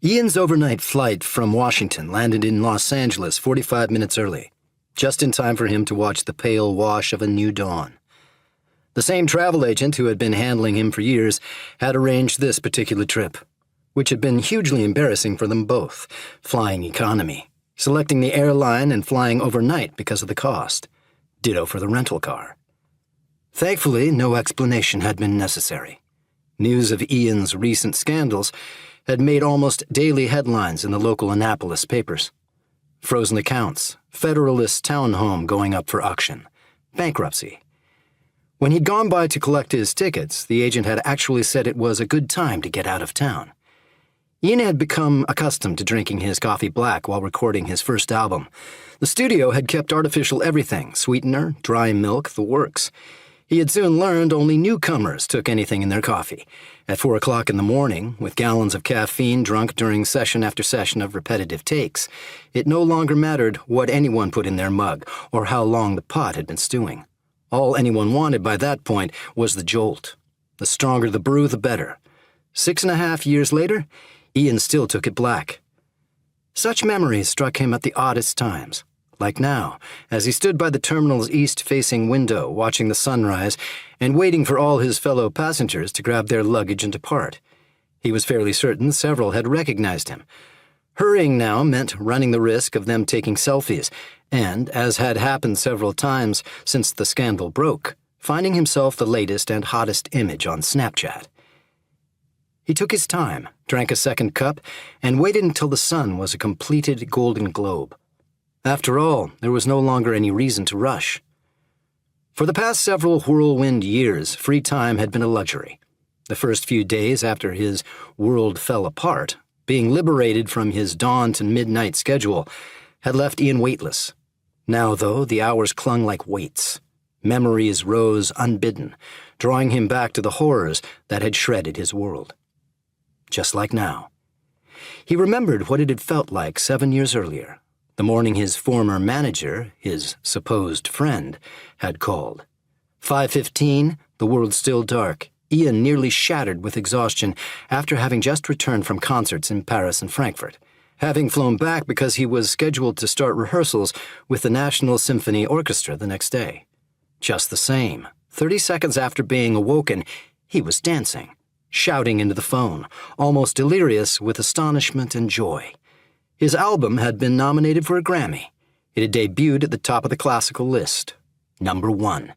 Ian's overnight flight from Washington landed in Los Angeles 45 minutes early, just in time for him to watch the pale wash of a new dawn. The same travel agent who had been handling him for years had arranged this particular trip, which had been hugely embarrassing for them both, flying economy, selecting the airline and flying overnight because of the cost. Ditto for the rental car. Thankfully, no explanation had been necessary. News of Ian's recent scandals had made almost daily headlines in the local Annapolis papers. Frozen accounts, Federalist townhome going up for auction, bankruptcy. When he'd gone by to collect his tickets, the agent had actually said it was a good time to get out of town. Ian had become accustomed to drinking his coffee black while recording his first album. The studio had kept artificial everything, sweetener, dry milk, the works. He had soon learned only newcomers took anything in their coffee. At 4 o'clock in the morning, with gallons of caffeine drunk during session after session of repetitive takes, it no longer mattered what anyone put in their mug or how long the pot had been stewing. All anyone wanted by that point was the jolt. The stronger the brew, the better. 6.5 years later, Ian still took it black. Such memories struck him at the oddest times. Like now, as he stood by the terminal's east-facing window watching the sunrise and waiting for all his fellow passengers to grab their luggage and depart. He was fairly certain several had recognized him. Hurrying now meant running the risk of them taking selfies, and, as had happened several times since the scandal broke, finding himself the latest and hottest image on Snapchat. He took his time, drank a second cup, and waited until the sun was a completed golden globe. After all, there was no longer any reason to rush. For the past several whirlwind years, free time had been a luxury. The first few days after his world fell apart, being liberated from his dawn to midnight schedule, had left Ian weightless. Now, though, the hours clung like weights. Memories rose unbidden, drawing him back to the horrors that had shredded his world. Just like now. He remembered what it had felt like 7 years earlier. The morning his former manager, his supposed friend, had called. 5:15, the world still dark, Ian nearly shattered with exhaustion after having just returned from concerts in Paris and Frankfurt, having flown back because he was scheduled to start rehearsals with the National Symphony Orchestra the next day. Just the same, 30 seconds after being awoken, he was dancing, shouting into the phone, almost delirious with astonishment and joy. His album had been nominated for a Grammy. It had debuted at the top of the classical list. #1.